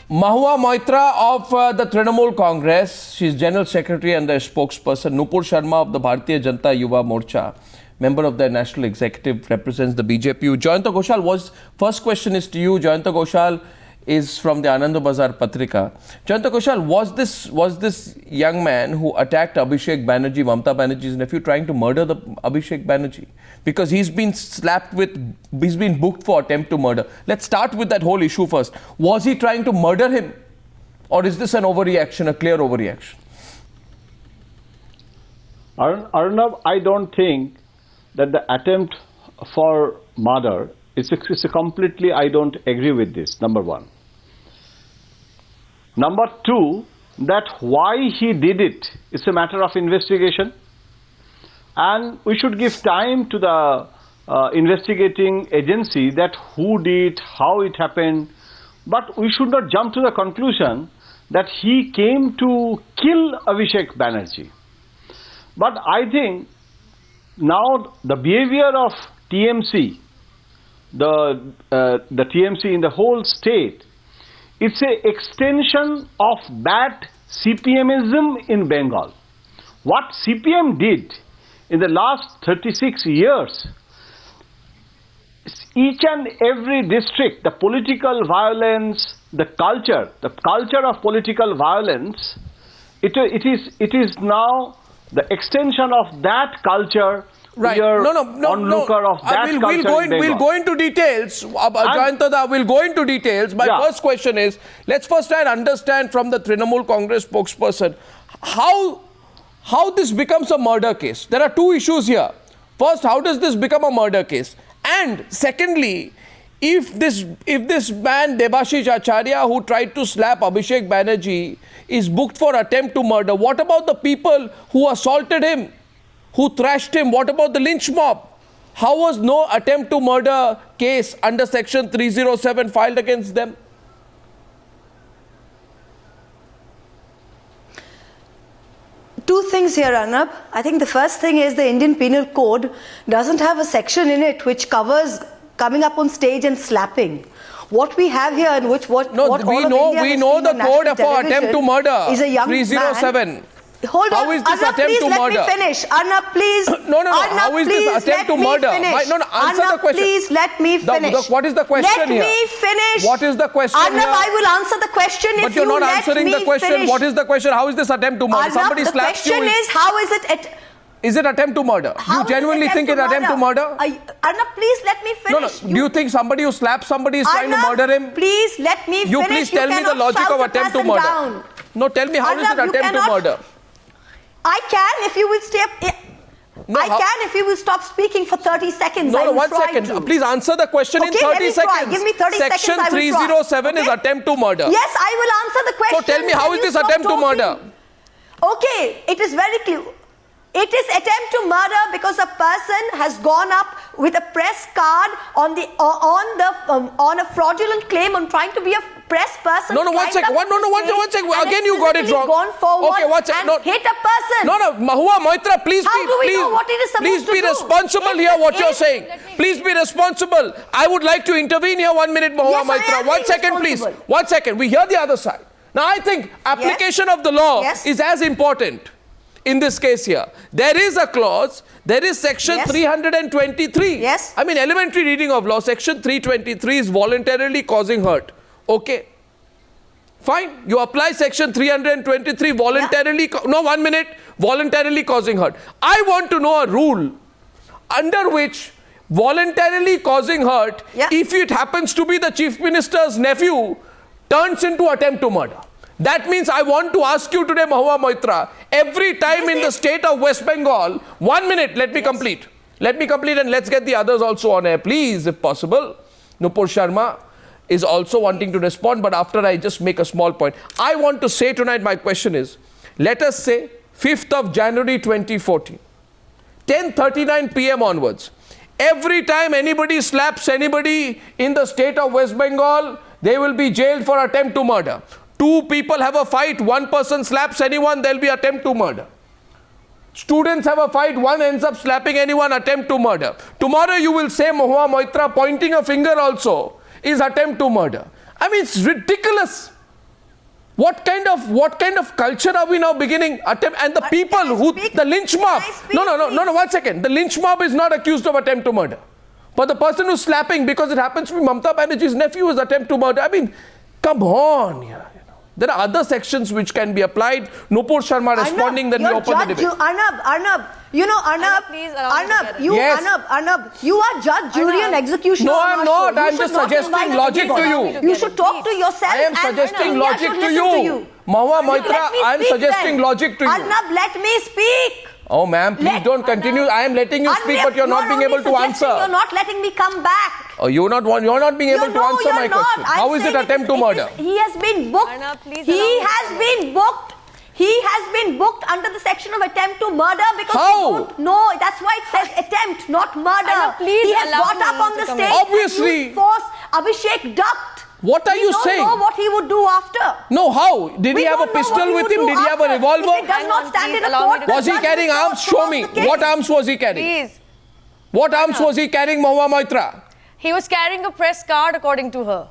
Mahua Moitra of the Trinamool Congress, she is General Secretary and the spokesperson. Nupur Sharma of the Bhartiya Janta Yuva Morcha, member of the National Executive, represents the BJP. Jayanto Ghoshal, first question is to you. Jayanto Ghoshal is from the Ananda Bazar Patrika. Jayanto Ghoshal, was this young man who attacked Abhishek Banerjee, Mamata Banerjee's nephew, trying to murder the Abhishek Banerjee? Because he's been booked for attempt to murder. Let's start with that whole issue first. Was he trying to murder him? Or is this an overreaction, a clear overreaction? Arnab, I don't think that the attempt for murder is completely, I don't agree with this, number one. Number two, that why he did it is a matter of investigation. And we should give time to the investigating agency that who did, how it happened. But we should not jump to the conclusion that he came to kill Abhishek Banerjee. But I think now the behavior of TMC, the TMC in the whole state, it's an extension of that CPMism in Bengal. What CPM did in the last 36 years, each and every district, the political violence, the culture of political violence, it is now the extension of that culture. Right. Onlooker of that we'll go into details. Jayanta, we'll go into details. My first question is, let's first try and understand from the Trinamool Congress spokesperson how this becomes a murder case. There are two issues here. First, how does this become a murder case? And secondly, if this man Debashis Acharya, who tried to slap Abhishek Banerjee, is booked for attempt to murder, what about the people who assaulted him, who thrashed him? What about the lynch mob? How was no attempt to murder case under section 307 filed against them? Two things here, Arnab. I think the first thing is the Indian Penal Code doesn't have a section in it which covers coming up on stage and slapping. What we have here, and we know the code for attempt to murder is a young 307. Man. Hold on, how is this Arnab, attempt to murder? Let me finish. Arnab, please. No. Arnab, how is this attempt to murder? Answer Arnab, the question. Please let me finish. What is the question here? Let me finish. What is the question Arnab, here? I will answer the question if you let me finish. But you're not answering the question. Finish. What is the question? How is this attempt to murder? Arnab, Somebody slaps you. The question is, how is it... Is it attempt to murder? You genuinely think it's attempt to murder? Arnab, please let me finish. No. Do you think somebody who slaps somebody is trying to murder him? Please let me finish. You please tell me the logic of attempt to murder. Down. No, tell me how is it attempt to murder? I can if you will stay. I can if you will stop speaking for 30 seconds. No, 1 second. Please answer the question in 30 seconds. Give me 30 seconds. Section 307 is attempt to murder. Yes, I will answer the question. So tell me, how is this attempt to murder? Okay, it is very clear. It is attempt to murder because a person has gone up with a press card on a fraudulent claim on trying to be a press person. No, 1 second. One second. Again, you got it wrong. Gone forward okay, 1 second. and hit a person. No, Mahua Moitra, please be responsible here. What you're saying. Please be responsible. I would like to intervene here. 1 minute, Mahua Moitra. 1 second, please. 1 second. We hear the other side. Now, I think application of the law is as important. In this case here, there is a clause, there is section 323. Yes. I mean, elementary reading of law, section 323 is voluntarily causing hurt. Okay. Fine. You apply section 323 voluntarily, no, 1 minute, voluntarily causing hurt. I want to know a rule under which voluntarily causing hurt, if it happens to be the Chief Minister's nephew, turns into attempt to murder. That means I want to ask you today, Mahua Moitra, every time in the state of West Bengal, 1 minute, let me complete. Let me complete and let's get the others also on air, please, if possible. Nupur Sharma is also wanting to respond, but after I just make a small point. I want to say tonight, my question is, let us say 5th of January 2014, 10:39 p.m. onwards. Every time anybody slaps anybody in the state of West Bengal, they will be jailed for attempt to murder. Two people have a fight, one person slaps anyone, there will be attempt to murder. Students have a fight, one ends up slapping anyone, attempt to murder. Tomorrow you will say Mahua Moitra pointing a finger also is attempt to murder. I mean, it's ridiculous. What kind of culture are we now beginning? And the people the lynch mob. No, 1 second. The lynch mob is not accused of attempt to murder. But the person who's slapping, because it happens to be Mamata Banerjee's nephew, is attempt to murder. I mean, come on. Yeah, there are other sections which can be applied. Nupur Sharma responding, then we open the debate. Arnab, you know, Arnab, please allow me to Arnab, get you, Yes. Arnab, you are judge, jury and executioner. No, on I'm our not. show. You I'm should just not suggesting invite logic people. to you. You should talk to yourself. I am and suggesting media logic should to listen you. Mahua Moitra, Let me I am speak suggesting then. logic to you. Arnab, let me speak. Oh, ma'am, please don't continue. I am letting you speak, but you're not being able to answer. You're not letting me come back. Oh, you're not being able to answer my question. How is it attempt to murder? He has been booked. Arnab, please He allow me has to been booked. He has been booked under the section of attempt to murder because How? we don't know. That's why it says attempt, not murder. Arnab, please he has allow got up me on to the come stage. in. Obviously. And used force. Abhishek ducked. What are you saying? We don't know what he would do after. No, how? Did We he have a don't know pistol what with would him? do Did he have a after. revolver? If it does Hang not on, stand please in a allow me court, to the Was he judge carrying will arms? throw Show out me. the case. What arms was he carrying? Please. What arms was he carrying, Mahua Moitra? He was carrying a press card, according to her.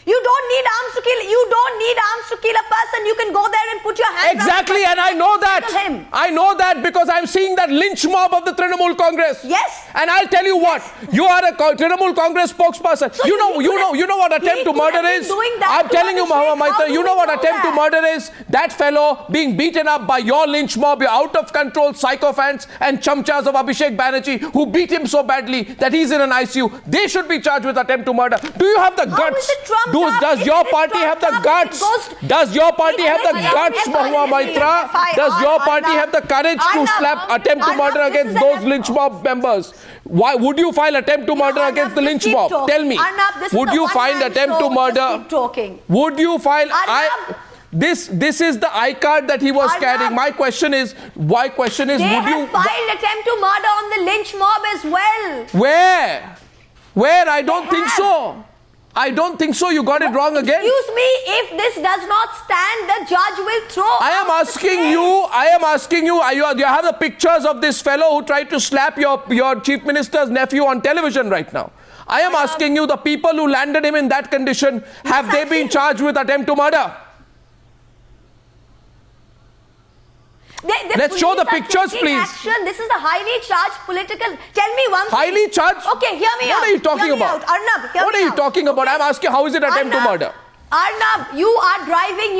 You don't need arms to kill. You don't need arms to kill a person. You can go there and put your hands Exactly, up and I know that. kill him. I know that because I'm seeing that lynch mob of the Trinamool Congress. Yes. And I'll tell you what, you are a Trinamool Congress spokesperson. So you know what attempt to murder is? I'm telling you, Mahua Moitra, you know what attempt to murder is? That fellow being beaten up by your lynch mob, your out of control sycophants and chamchas of Abhishek Banerjee who beat him so badly that he's in an ICU. They should be charged with attempt to murder. Do you have the guts? is it trumped up? Does If your it is party have the trumped up, guts? it goes- Does your party have the If guts, it is Mahua Moitra? Does your party have the courage to Arnab, slap attempt to Arnab, murder this against is a those left- lynch mob members? Why would you file attempt to murder Arnab, against the just lynch keep mob? talking. Tell me. Arnab, this is Would a you find one-man attempt to show. Just murder? keep talking. Would you file? Arnab. This is the I card that he was Arnab. carrying. My question is, They would you? have filed attempt to murder on the lynch mob as well. Where? I don't think have. so. I don't think so. You got it wrong again. Excuse me, if this does not stand, the judge will throw I am out the asking case. you, you have the pictures of this fellow who tried to slap your chief minister's nephew on television right now. I am asking you, the people who landed him in that condition, have they been charged with attempt to murder? Let's show the police are pictures, taking please. Action. This is a highly charged political. Tell me one thing. Highly charged? Okay, hear me out. What are you talking Hear me about? out. Arnab, hear What me are you out. talking about? I'm asking, how is it attempt to Arnab, murder? Arnab, you are driving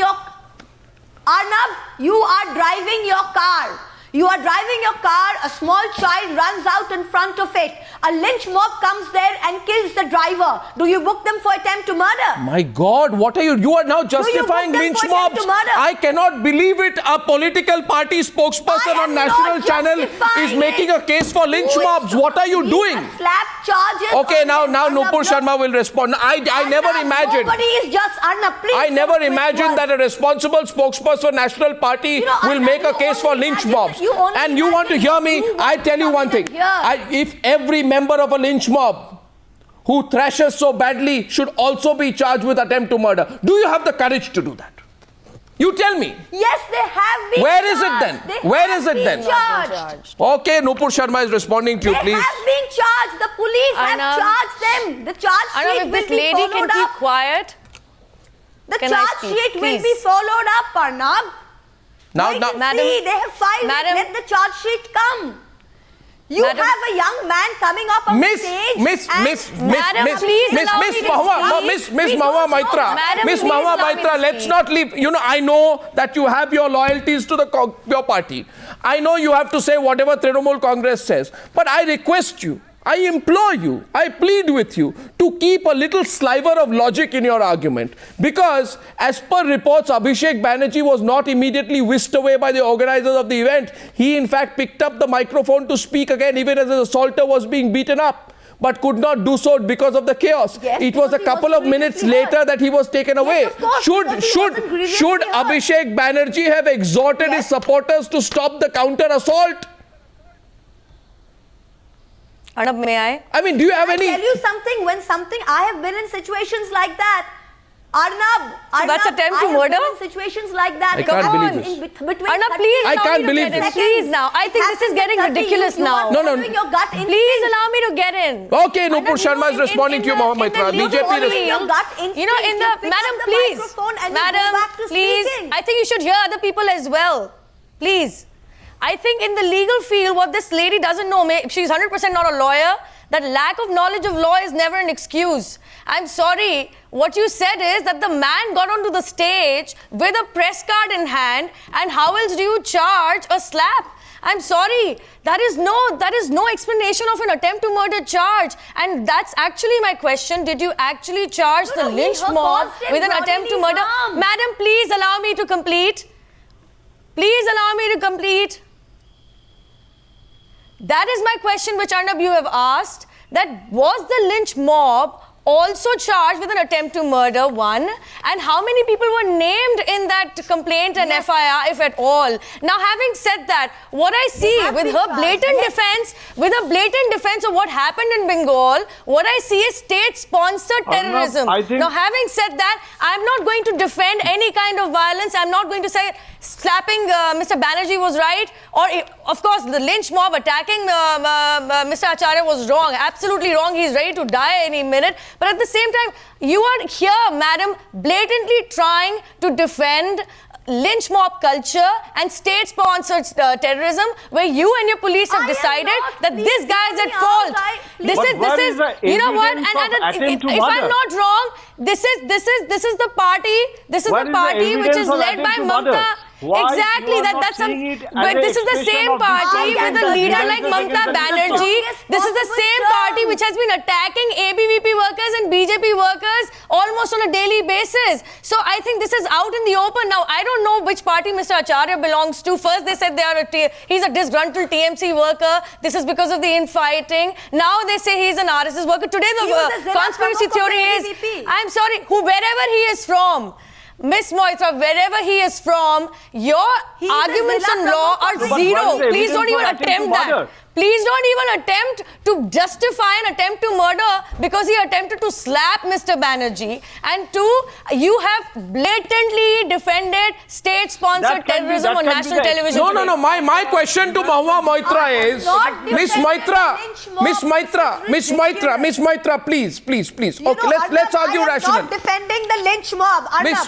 your car. You are driving your car, a small child runs out in front of it. A lynch mob comes there and kills the driver. Do you book them for attempt to murder? My God, what are you? You are now justifying book them lynch for attempt mobs. to murder? I cannot believe it. A political party spokesperson I on am national not channel is justifying making it. a case for lynch Who is mobs. What are you these doing? are slap charges. Okay, on now them. Nupur Arnab, Sharma will respond. I never Arnab, imagined. Nobody is just Arnab, please. I never don't twist imagined words. that a responsible spokesperson national party You know, will Arnab, make a you case for only lynch imagine mobs. that you only And you want to imagine hear me? you I want tell you to one come thing. in here. If every member of a lynch mob who thrashes so badly should also be charged with attempt to murder, do you have the courage to do that? You tell me. Yes, they have been Where is it charged. then? They Where have is it been then? Charged. Okay, Nupur Sharma is responding to you, They please. have been charged. The police have Arnab. charged them. The charge Arnab, sheet if will this be lady can followed keep up. quiet. The Can I charge speak, sheet will please? be followed up, Arnab. Now, Wait and Madam- see, they have filed Madam- it. Let the charge sheet come. You Madam- have a young man coming up on Miss stage. Mahua Moitra, Madam, Miss please Mahua allow me Moitra, to let's speak. not leave. You know, I know that you have your loyalties to your party. I know you have to say whatever Trinamool Congress says. But I request you, I implore you, I plead with you to keep a little sliver of logic in your argument. Because as per reports, Abhishek Banerjee was not immediately whisked away by the organizers of the event. He in fact picked up the microphone to speak again even as the assaulter was being beaten up, but could not do so because of the chaos. Yes, It was a because he couple wasn't of minutes grievously later hurt. that he was taken away. of course, because he wasn't grievously Should hurt. Abhishek Banerjee have exhorted his supporters to stop the counter assault? Arnab, may I? I mean, do you have I any? tell you something, I have been in situations like that. Arnab, So that's attempt to murder? I have been in situations like that. I can't believe this. Arnab, please I allow can't me to believe get in. this. Please now. I think this is getting ridiculous now. No, no. Please allow me to get in. Okay, Nupur Sharma is responding to you, Mahua Moitra. BJP Madam, please. Madam, please. I think you should hear other people as well. Please. I think in the legal field, what this lady doesn't know, she's 100% not a lawyer, that lack of knowledge of law is never an excuse. I'm sorry, what you said is that the man got onto the stage with a press card in hand, and how else do you charge a slap? I'm sorry, that is no explanation of an attempt to murder charge. And that's actually my question. Did you actually charge the lynch mob with an attempt to murder? Madam, please allow me to complete. Please allow me to complete. That is my question, which Arnab you have asked. That was the lynch mob also charged with an attempt to murder, one, and how many people were named in that complaint and FIR, if at all. Now, having said that, what I see with her blatant defense, of what happened in Bengal, what I see is state-sponsored terrorism. Now, having said that, I'm not going to defend any kind of violence. I'm not going to say slapping Mr. Banerjee was right, or of course the lynch mob attacking Mr. Acharya was wrong, absolutely wrong. He's ready to die any minute. But at the same time, you are here, madam, blatantly trying to defend lynch mob culture and state-sponsored terrorism, where you and your police have decided that this guy is at fault. This is you know what? And if I'm not wrong, this is the party. This is the party which is led by Mamata. Exactly, but this is the same party with a leader like Mamata Banerjee. This is the same party which has been attacking ABVP workers and BJP workers almost on a daily basis. So I think this is out in the open. Now, I don't know which party Mr. Acharya belongs to. First, they said he's a disgruntled TMC worker. This is because of the infighting. Now they say he's an RSS worker. Today the conspiracy theory is, I'm sorry, wherever he is from, Miss Moitra, wherever he is from, your arguments on law are zero. Please don't even attempt that. Please don't even attempt to justify an attempt to murder because he attempted to slap Mr. Banerjee. And two, you have blatantly defended state-sponsored terrorism on national television. No. My question to Mahua Moitra is, Miss Moitra, please. Okay, let's argue rationally. Not defending the lynch mob.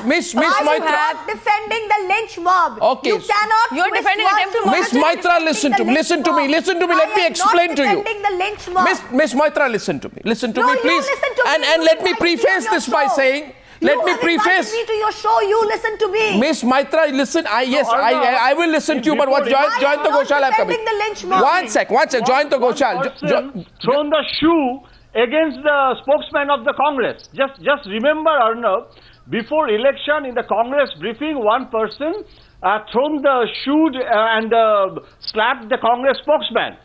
Miss Moitra. Not defending the lynch mob. Okay. You cannot. You're defending attempt to murder. Miss Moitra, listen to me. Let me explain to you. Miss Moitra, listen to me, please. And let me preface this by saying, let me preface. Me to your show, you listen to me. Miss Moitra, listen. I will listen to you, but what Jayanto Ghoshal have coming? One sec, Jayanto Ghoshal. Thrown the shoe against the spokesman of the Congress. Just remember, Arnab, before election in the Congress briefing, one person thrown the shoe and slapped the Congress spokesman.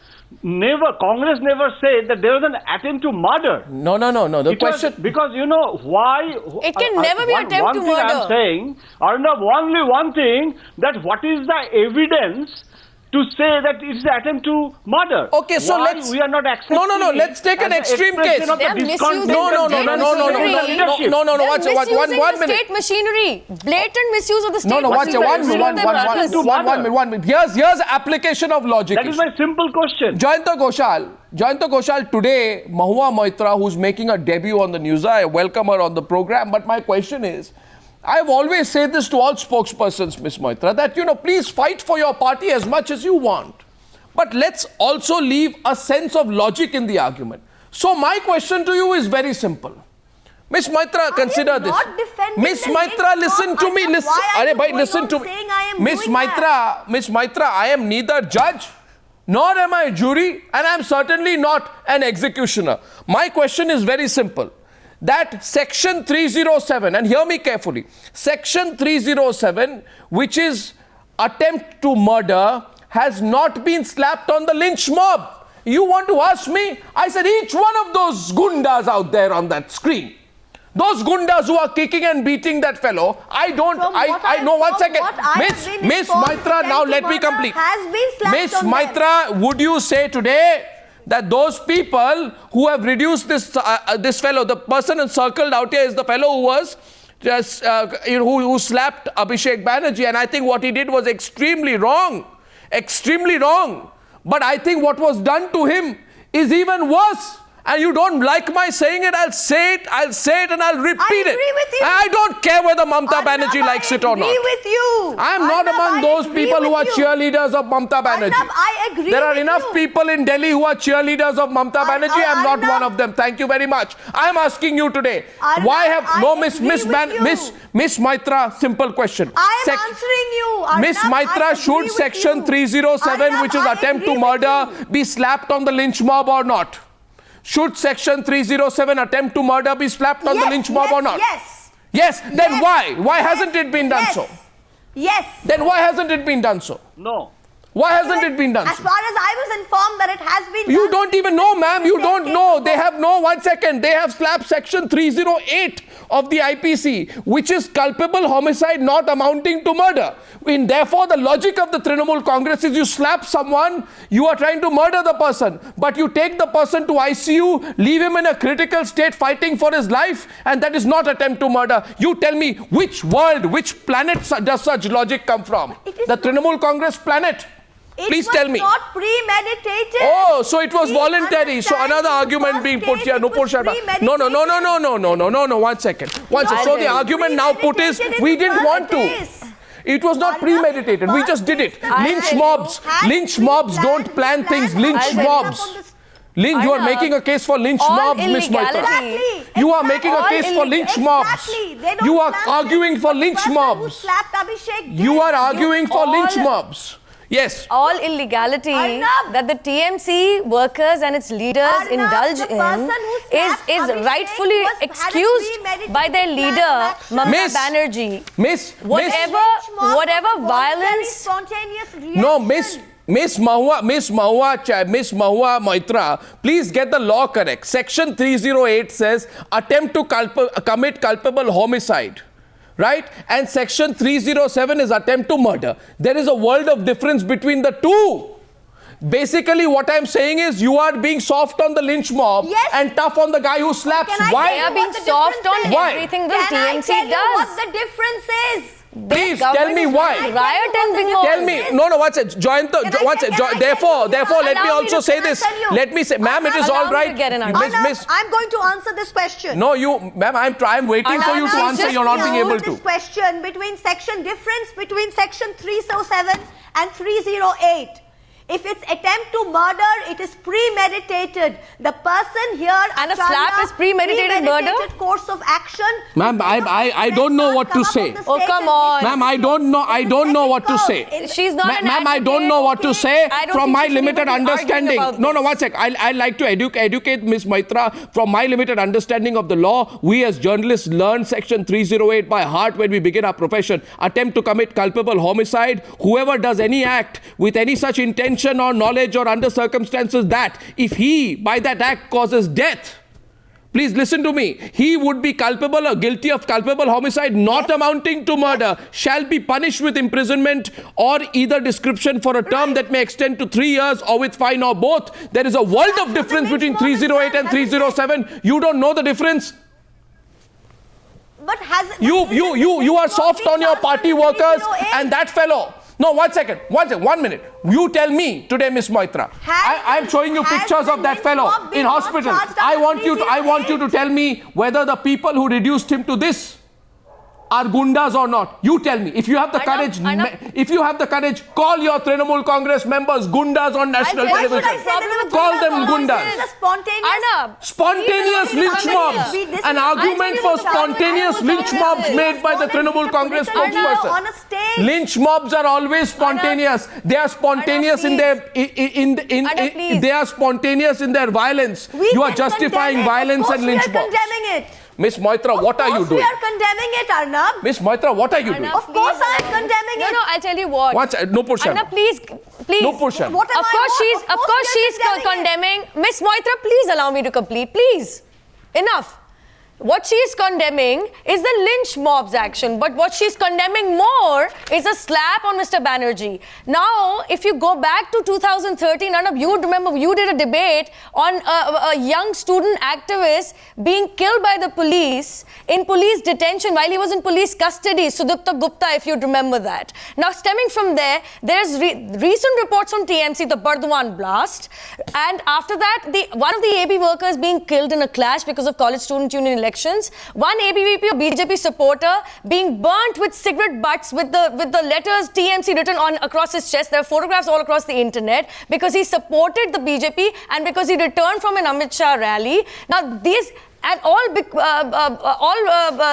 Congress never said that there was an attempt to murder. No. The question, because you know why? It can never be an attempt to murder. I'm saying, Arnab, only one thing, that what is the evidence to say that it's an attempt to murder? Okay, so we are not accepting. No. Let's take an extreme case. They are misusing No. Watch 1 minute. State machinery, blatant misuse of the state. Watch 1 minute. Here's application of logic. That is my simple question. Jayanto Ghoshal, today, Mahua Moitra, who's making a debut on the Newshour, I welcome her on the program. But my question is, I've always said this to all spokespersons, Ms. Moitra, that, please fight for your party as much as you want. But let's also leave a sense of logic in the argument. So my question to you is very simple. Ms. Moitra, consider this. Miss Moitra, listen to me. Listen to me. Miss Moitra, I am neither judge nor am I jury, and I'm certainly not an executioner. My question is very simple. That section 307, and hear me carefully, section 307, which is attempt to murder, has not been slapped on the lynch mob. You want to ask me? I said each one of those gundas out there on that screen, those gundas who are kicking and beating that fellow, I know, 1 second. Miss Moitra, now let me complete. Miss Moitra, would you say today that those people who have reduced this fellow, the person encircled out here is the fellow who was who slapped Abhishek Banerjee, and I think what he did was extremely wrong. Extremely wrong. But I think what was done to him is even worse. And you don't like my saying it, I'll say it, and I'll repeat it. I agree with you. I don't care whether Mamata Banerjee likes it or not. I agree with you. I'm not among those people who are cheerleaders of Mamata Banerjee. Arnab, I agree There are with enough you. people in Delhi who are cheerleaders of Mamata Banerjee. I'm not Arnab, one of them. Thank you very much. I'm asking you today, Arnab, why have I no agree with you. Miss Maitra, simple question. I am answering you. Arnab, Miss I Maitra, agree should with section you. 307, Arnab, which is I attempt agree to with murder, you. be slapped on the lynch mob or not? Should section 307, attempt to murder, be slapped on the lynch mob or not? Yes. Yes. Then Yes. why? Why Yes. hasn't it been done Yes. so? Yes. Then why hasn't it been done so? No. Why hasn't it been done As so? far as I was informed that it has been You done. don't even know, ma'am. You don't know. They have no, 1 second. They have slapped section 308 of the IPC, which is culpable homicide not amounting to murder. Therefore, the logic of the Trinamool Congress is you slap someone, you are trying to murder the person, but you take the person to ICU, leave him in a critical state fighting for his life, and that is not attempt to murder. You tell me which world, which planet does such logic come from? The Trinamool Congress planet. Please tell me. It was not premeditated. Oh, so it was Please voluntary. So understand, another in argument first being put case, here. it Nupur was Sharma. premeditated. No. 1 second. So the argument now put is Premeditated in we the didn't first want to. case. It was not Arnab, premeditated. We just did it. first Lynch case mobs. had Lynch mobs don't plan things. Lynch I'll tell you. mobs. Lynch, you are Arnab, making a case for lynch all mobs, Miss illegality. Maitra. Exactly. You are making a All case for lynch mobs. Exactly. They don't You are plan arguing this, for but the lynch person mobs. Who slapped Abhishek did. You are arguing for all- lynch mobs. Yes. All illegality Arnab. that the TMC workers and its leaders Arnab, indulge the person who in slapped is Abhishek rightfully had a excused premeditated by their plan leader, of action. Mamata Miss- Banerjee. Miss. Whatever violence. No, Miss Mahua Moitra, please get the law correct. Section 308 says attempt to commit culpable homicide. Right? And section 307 is attempt to murder. There is a world of difference between the two. Basically, what I'm saying is you are being soft on the lynch mob Yes. and tough on the guy who slaps. Can I Why? They are being soft on Why? everything the Can I TMC tell you does. what the difference is? Please Government tell me is why. running riot in Bengal. Tell me. No, what's it? Jayanto, Can I- what's it? can I tell Therefore, you? let me Allow me also to- say can I this. tell you? Let me say, ma'am, it is Allow all me right. to get an Miss, answer. miss. I'm going to answer this question. No, ma'am, I'm waiting for you to Arnab, answer. just You're not being able This to. question between difference between section 307 and 308. If it's attempt to murder, it is premeditated. The person here, And a Acharya, slap is premeditated murder? course of action. Ma'am, I don't know what to say. Oh, come on. Ma'am, I don't know what to say. She's not an Ma'am, I don't advocate. know what to say I don't from think my she should limited even be arguing understanding. about No, this. 1 sec. I'd like to educate Ms. Maitra. From my limited understanding of the law, we as journalists learn section 308 by heart when we begin our profession. Attempt to commit culpable homicide. Whoever does any act with any such intention or knowledge or under circumstances that if he by that act causes death, please listen to me, he would be culpable or guilty of culpable homicide not amounting to murder, shall be punished with imprisonment or either description for a term that may extend to 3 years or with fine or both. There is a world of difference between 308 and 307. You don't know the difference? But has You are soft on your party workers and that fellow. No, 1 second. 1 minute. You tell me today, Miss Moitra. I'm showing you pictures of that fellow in hospital. I want you to tell me whether the people who reduced him to this are gundas or not. You tell me. If you have the courage, call your Trinamool Congress members gundas on national Why should I television. say them? Call them gundas. Arnab, Spontaneous lynch mobs. An argument for spontaneous lynch mobs made by the Trinamool Congress spokesperson. on a stage. Lynch mobs are always spontaneous. They are spontaneous in their please. they are spontaneous in their violence. You are justifying violence and lynch We are mobs. condemning it. Miss Moitra, what are you We doing? are condemning it, Arnab. Miss Moitra, what are you doing? Of course, I am condemning it. No, I'll tell you what. Nupur Sharma. Arnab, please. Nupur Sharma. What am Of I course, not? she's we are condemning. Miss Moitra, please allow me to complete, please. Enough. what she is condemning is the lynch mob's action, but what she's condemning more is a slap on Mr. Banerjee. Now, if you go back to 2013, Arnab, you would remember you did a debate on a young student activist being killed by the police in police detention while he was in police custody, Sudipta Gupta, if you'd remember that. Now, stemming from there, there's recent reports on TMC, the Burdwan blast, and after that, one of the AB workers being killed in a clash because of college student union elections, one ABVP, a BJP supporter, being burnt with cigarette butts with the letters TMC written on across his chest. There are photographs all across the internet because he supported the BJP and because he returned from an Amit Shah rally. Now, these and all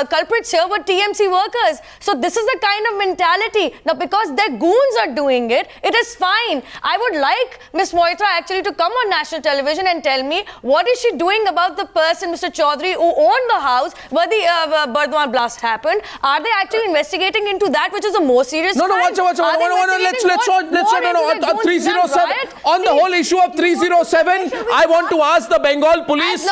culprits here were TMC workers. So this is the kind of mentality. Now, because their goons are doing it, it is fine. I would like Ms. Moitra actually to come on national television and tell me what is she doing about the person, Mr. Chaudhary, who owned the house where the Burdwan blast happened. Are they actually investigating into that, which is a more serious crime? Let's not 307. On the whole issue of 307, I want to ask the Bengal police.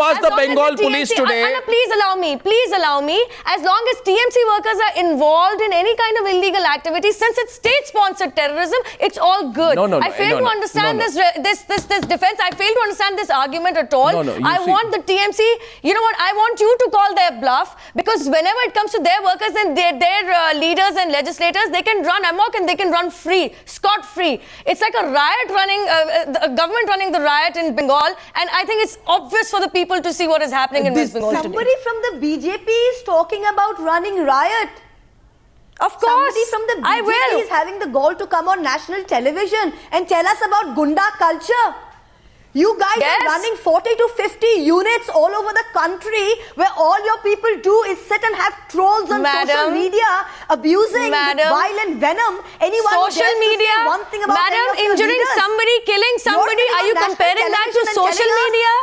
The Bengal police today. Anna, please allow me. As long as TMC workers are involved in any kind of illegal activity, since it's state-sponsored terrorism, it's all good. I fail to understand this defense. I fail to understand this argument at all. I want the TMC, you know what, I want you to call their bluff, because whenever it comes to their workers and their leaders and legislators, they can run amok and they can run free, scot-free. It's like a riot running, a government running the riot in Bengal, and I think it's obvious for the people to see what is happening in West Bengal today. Somebody from the BJP is talking about running riot. Of course. Somebody from the BJP is having the gall to come on national television and tell us about Gunda culture. You guys are running 40 to 50 units all over the country where all your people do is sit and have trolls on social media abusing with violent venom. Anyone social media, say one thing about injuring somebody, killing somebody, are you comparing that to social media?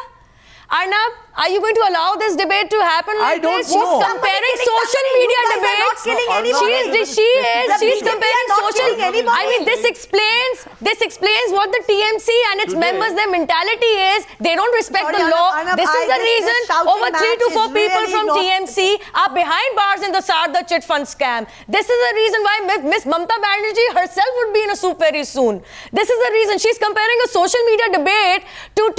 Arnab, are you going to allow this debate to happen like this? She's comparing social media debates. She's comparing social. I mean, this explains what the TMC and its members, their mentality is. They don't respect the law. This is the reason over 3 to 4 people from TMC are behind bars in the Sarda chit fund scam. This is the reason why Miss Mamata Banerjee herself would be in a soup very soon. This is the reason she's comparing a social media debate to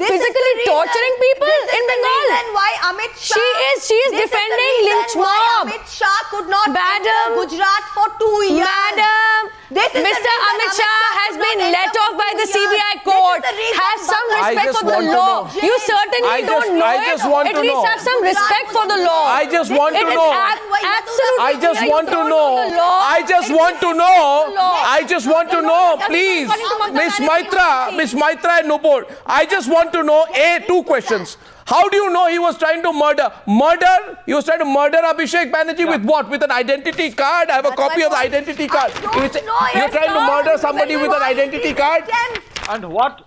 physically torturing people in Bengal. Why Amit Shah? She is defending lynch mob. Amit Shah could not enter Gujarat for 2 years. Mr. Amit Shah has been let off by the CBI court. Have some respect for the law. You certainly don't know it. At least have some respect for the law. I just want to know. Absolutely. I just want to know. Please, Miss Maitra and Nupur. I just want to know, two questions. How do you know he was trying to murder? He was trying to murder Abhishek Banerjee with what? With an identity card? I have a copy of the identity card. You're trying to murder somebody with an identity card? And what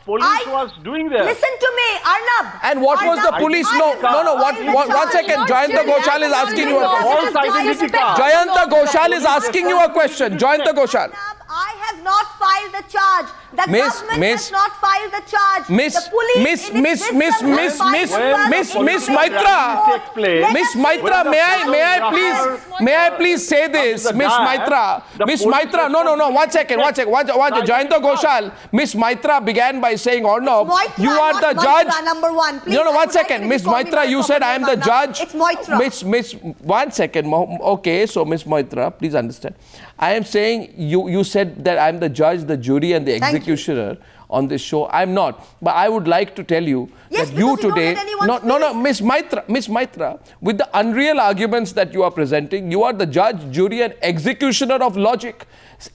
police was doing there? Listen to me, Arnab. And what was the police? No. One second. Jayanto Ghoshal is asking you a question. Jayanto Ghoshal is asking you a question. Jayanto Ghoshal. I have not filed the charge. The government has not filed the charge. Miss Maitra, may I please say this? Miss Maitra, no, one second. Jayanto Ghoshal, Miss Maitra began by saying, Arnab, you are the judge. Number one, please. No, one second. Miss Maitra, you said I am the judge. It's Moitra. Miss, 1 second. Okay, so Miss Maitra, please understand. I am saying you said that I am the judge, the jury and the executioner on this show. I am not. But I would like to tell you that you today... Miss Maitra, with the unreal arguments that you are presenting, you are the judge, jury and executioner of logic.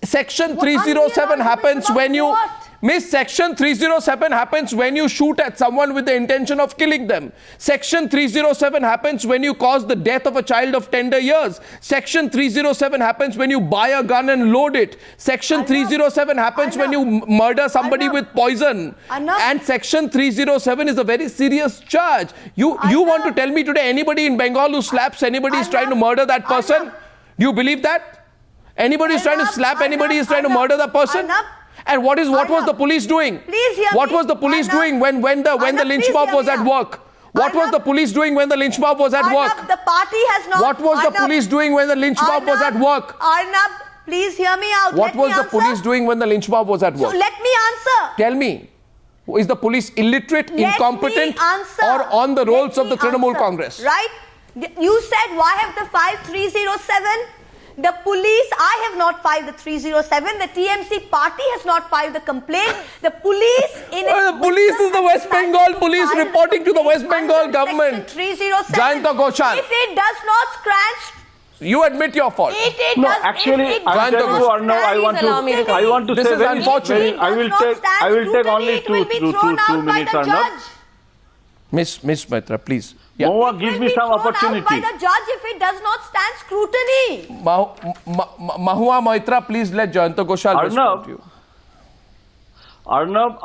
Section 307 happens when you... Miss, Section 307 happens when you shoot at someone with the intention of killing them. Section 307 happens when you cause the death of a child of tender years. Section 307 happens when you buy a gun and load it. Section 307 happens when you murder somebody with poison. And Section 307 is a very serious charge. You want to tell me today anybody in Bengal who slaps anybody is trying to murder that person? Do you believe that? Anybody is trying to slap anybody is trying to murder that person? And what was the police doing? What was the police doing when the lynch mob was at work? What was the police doing when the lynch mob was at work? Arnab, the party has not... What was the police doing when the lynch mob was at work? Arnab, please hear me out. What was the police doing when the lynch mob was at work? So let me answer. Tell me, is the police illiterate, incompetent, or on the rolls of the Trinamool Congress? Right? You said, why have the filed 307? The police, I have not filed the 307. The TMC party has not filed the complaint. The police... the police is the West Bengal police reporting to the West Bengal government. 307. Jayanto Ghoshal. If it does not scratch... You admit your fault. No, actually, I'm telling you, Arnab, I want to this say is very unfortunate. I will take only two minutes, Arnab. Miss Moitra, please. Yeah. Mahua, give me some opportunity. By the judge if it does not stand scrutiny. Mahua Moitra, please let Jayanto Ghoshal respond to you. Arnab,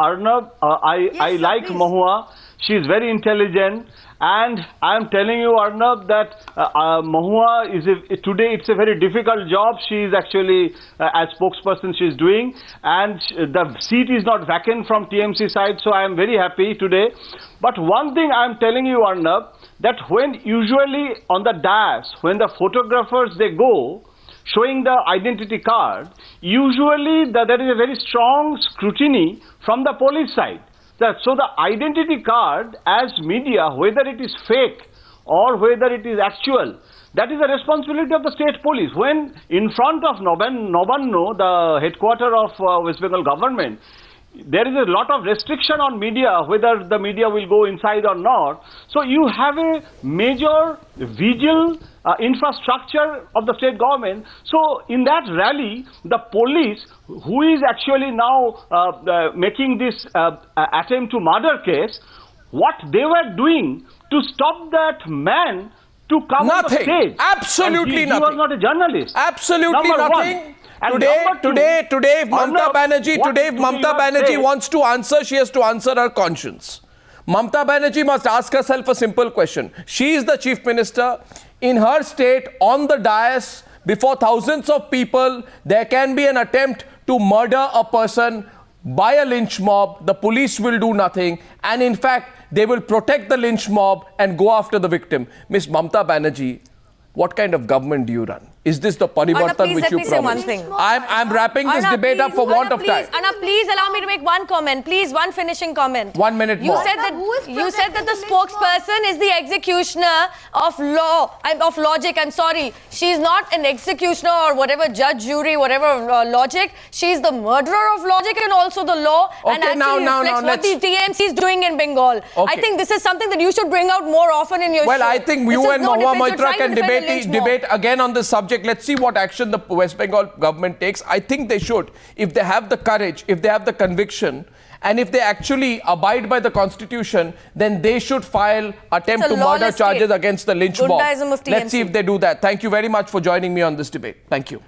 I like Mahua. She is very intelligent. And I am telling you, Arnab, that Mahua today it's a very difficult job. She is actually, as spokesperson, she is doing. And the seat is not vacant from TMC side. So I am very happy today. But one thing I am telling you, Arnab, that when usually on the dais, when the photographers, they go, showing the identity card, usually there is a very strong scrutiny from the police side. So the identity card as media, whether it is fake or whether it is actual, that is the responsibility of the state police. When in front of Novanno, the headquarters of West Bengal government, there is a lot of restriction on media, whether the media will go inside or not. So you have a major vigil infrastructure of the state government. So in that rally, the police, who is actually now making this attempt to murder case, what they were doing to stop that man to come on the stage. Absolutely nothing. He was not a journalist. Absolutely nothing. Today, if Mamata Banerjee wants to answer, she has to answer her conscience. Mamata Banerjee must ask herself a simple question. She is the chief minister. In her state, on the dais, before thousands of people, there can be an attempt to murder a person by a lynch mob. The police will do nothing. And in fact, they will protect the lynch mob and go after the victim. Miss Mamata Banerjee, what kind of government do you run? Is this the Parivartan which you promised? I'm wrapping this debate up for want of time. Anna, please allow me to make one comment. Please, one finishing comment. 1 minute more. You said that the spokesperson is the executioner of law, of logic. I'm sorry. She's not an executioner or whatever judge, jury, whatever logic. She's the murderer of logic and also the law. Okay, and actually reflects what the TMC is doing in Bengal. Okay. I think this is something that you should bring out more often in your show. Well, I think you and Mahua Moitra can debate again on this subject. Let's see what action the West Bengal government takes. I think they should. If they have the courage, if they have the conviction, and if they actually abide by the constitution, then they should file attempt to murder charges against the lynch mob. Let's see if they do that. Thank you very much for joining me on this debate. Thank you.